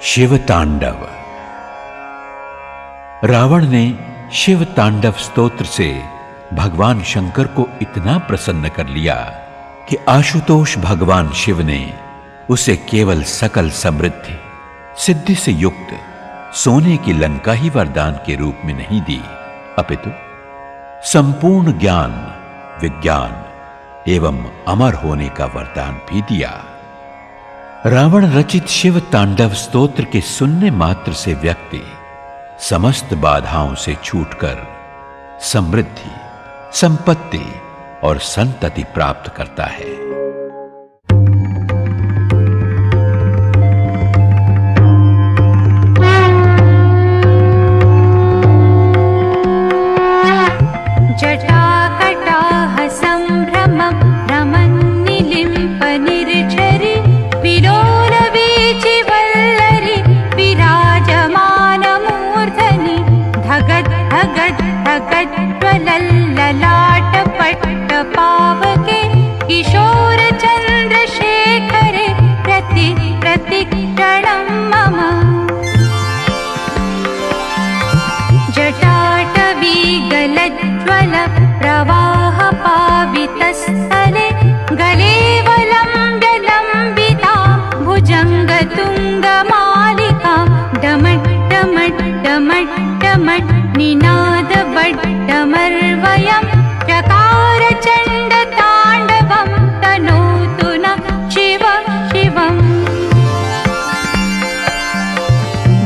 शिव तांडव। रावण ने शिव तांडव स्तोत्र से भगवान शंकर को इतना प्रसन्न कर लिया कि आशुतोष भगवान शिव ने उसे केवल सकल समृद्धि सिद्धि से युक्त सोने की लंका ही वरदान के रूप में नहीं दी, अपितु संपूर्ण ज्ञान, विज्ञान एवं अमर होने का वरदान भी दिया। रावण रचित शिव तांडव स्तोत्र के सुनने मात्र से व्यक्ति समस्त बाधाओं से छूटकर समृद्धि, संपत्ति और संतति प्राप्त करता है। निनादवड्डमर्वयं चकारचण्डताण्डवं तनोतु नः शिव शिवम्।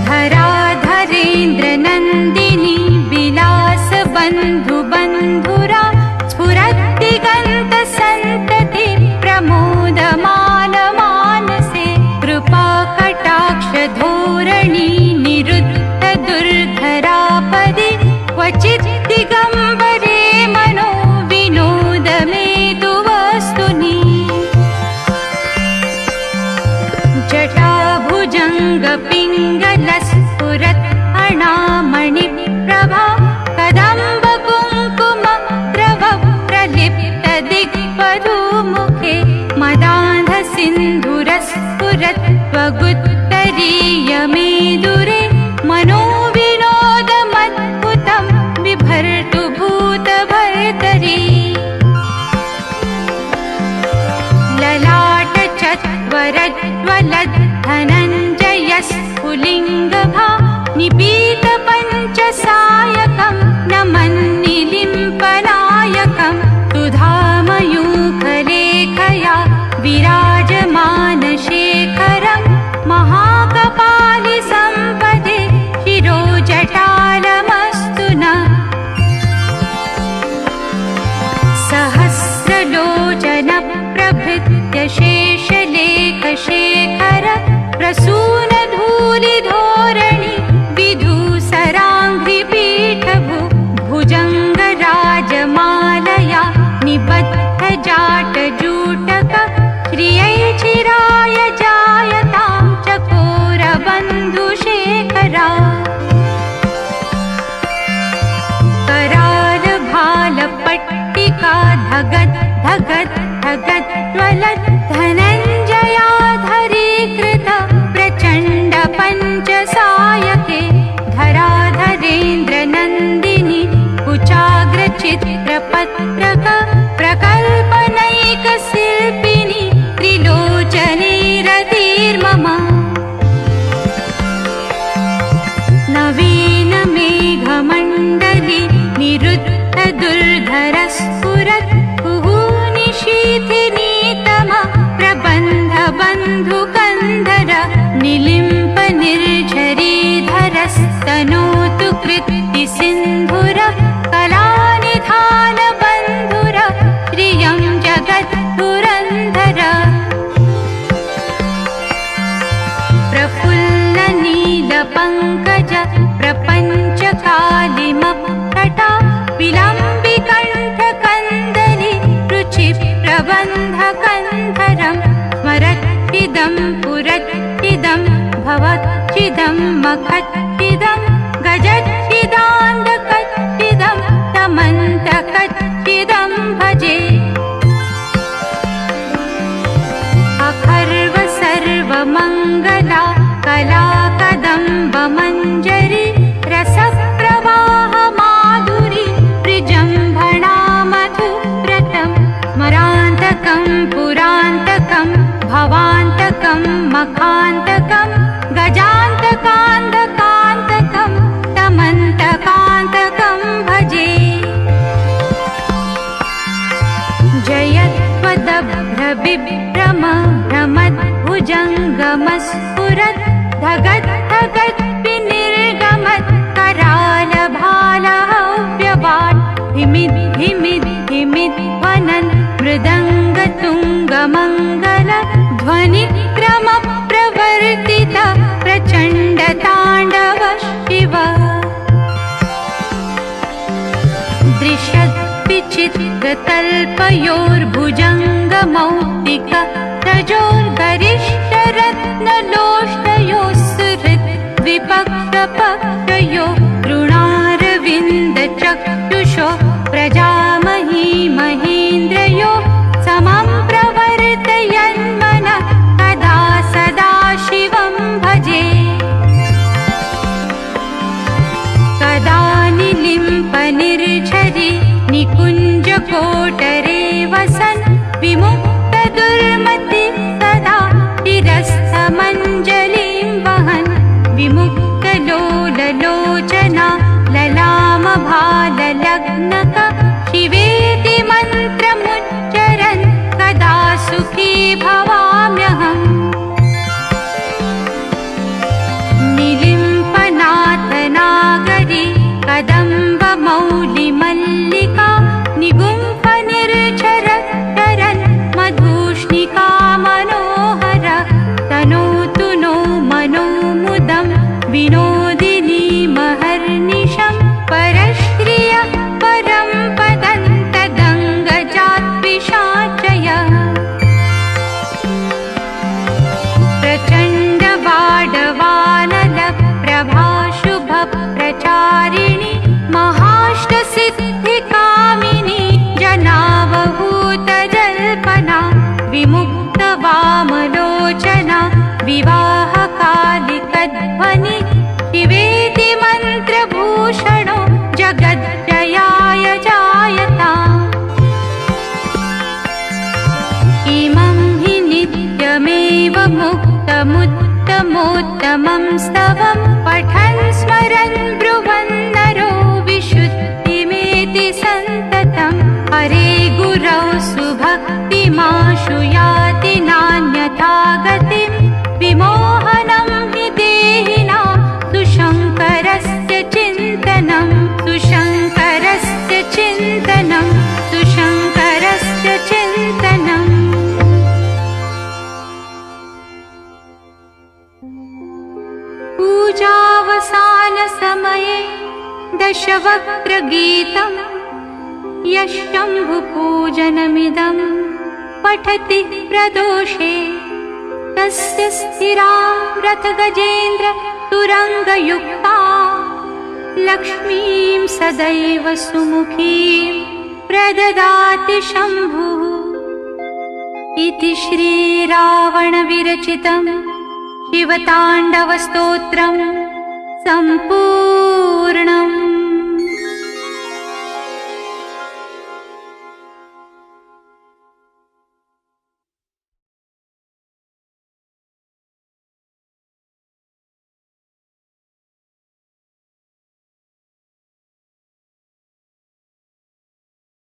धराधरेन्द्रनन्दिनी विलासबन्धुबन्धुरा स्फुरद्दिगन्तसन्तति प्रमोदमानमानसे कृपाकटाक्षधोरणी निरुद्धदुर्धरापदि क्वचित् दिगम्बरे मनो विनोदमेतु वस्तुनि। जटाभुजङ्गपिङ्गलस्फुरत् अणामणिप्रभा कदम्बकुङ्कुमद्रव प्रलिप्तदिग्वधूमुखे मदान्धसिन्धुरस्फुरत् त्वगुत्तरीयमेदुरे मनोविनोदमद्भुतं बिभर्तु भूतभर्तरी। ललाटचत्वरज्वलद्धनञ्जयस्फुलिङ्गभा निपीतपञ्चसायकं नमन्निलिम्पनायकं सुधामयूखलेखया विराजमानशेखरं महाकपालिसम्पदे शिरोजटालमस्तु नः। सहस्रलोचनप्रभृत्य शेषलेखशेखर प्रसूनधूलिधोरणि विधूसराङ्घ्रिपीठभु भुजङ्गराजमालया निबद्धजाटजूटक श्रियै चिराय जायतां चकोरबन्धुशेखरा। करालभालपट्टिका धगत् धगत् धगत् ज्वलत् धनञ्जयाधरीकृत प्रचण्ड पञ्चसायके धराधरेन्द्रनन्दिनी कुचाग्रचित्रपत्रक प्रकल्पनैकशिल्पिनी त्रिलोचने रतिर्मम। नवीनमेघमण्डली निरुद्धदुर्धरस्फुरत् निशीथिनीतम प्रबन्धबन्धुकन्धर निलिम्पनिर्झरीधरस्तनोतु कृत्तिसिन्धुर कलानिधानबन्धुर श्रियं जगद्धुरन्धर। प्रफुल्लनीलपङ्कज प्रपञ्चकालिमपटा विलम्बिकण्ठकन्दली रुचिप्रबन्धकन्धरं स्मरच्चिदं पुरच्चिदं भवच्चिदं मखच्चिदं गजच्चिदान्धकच्चिदं तमन्तकच्चिदं भजे। अखर्व सर्वमङ्गला कला कान्तकं गजान्तकान्तकान्तकं तमन्तकान्तकं भजे। जयत्वदभ्रबिभ्रम भ्रमद्भुजङ्गमस्फुरत् धगत् धगत् विनिर्गमत् करालभालहव्यवाट् धिमिद् धिमिद् धिमिद् ध्वनन् मृदङ्गतुङ्गमङ्गल ध्वनिक्रमप्रवर्तित प्रचण्डताण्डव शिव। दृशद्विचित्रतल्पयोर्भुजङ्गमौक्तिक रजोर्गरिष्ठरत्नलोष्टयोस्सुहृत् द्विपक्षपक्षयो ऋणारविन्दचक्षुषो प्रजामही महेन्द्रयो समं प्रवर्तयन्मनः कदा सदा शिवं भजे। कदा निलिम्पनिर्झरि निकुञ्जकोटरे वसन् विमुक्तदुर्मति सदा शिरस्थमञ्जलिं वहन् विमुक्तलोललोचना ललामभाललग्नक शिवेति मन्त्रमुच्चरन् कदा सुखी भवाम्यहम्। निलिम्पनाथनागरी कदम्बमौलिमल्लिका निगुम्फनिर्झरन् मधुष्णिका मनोहर तनोतु नो मनोमुदं विनोदिनी महर्निशं परश्रिय परं पदन्तदङ्गजाद्विषाचय। प्रचण्डवाडवानलप्रभाशुभप्रचारिणि महाष्टसिद्धिकामिनी जनावहूतजल्पना विमुक्तवामलोचना विवाहकालिकध्वनि शिवेति मन्त्रभूषणो जगज्जयाय जायताम्। इमं हि नित्यमेव मुक्तमुत्तमोत्तमं स्तवं पठन् स्मरन् ब्रुवन्नरो विशुद्धिमेति सन्ततं। हरे गुरौ सुभक्तिमाशु याति नान्यथा गतिं विमोहनं हि देहिनां सुशङ्करस्य चिन्तनं सुशङ्करस्य चिन्तनं सुशङ्करस्य चिन्तनम्। पूजावसानसमये दशवक्त्रगीतं यः शम्भुपूजनमिदं पठति प्रदोषे तस्य स्थिरां रथगजेन्द्र तुरङ्गयुक्ता लक्ष्मीं सदैव सुमुखीं प्रददाति शम्भुः। इति श्रीरावणविरचितं शिवताण्डवस्तोत्रं सम्पूर्णम्।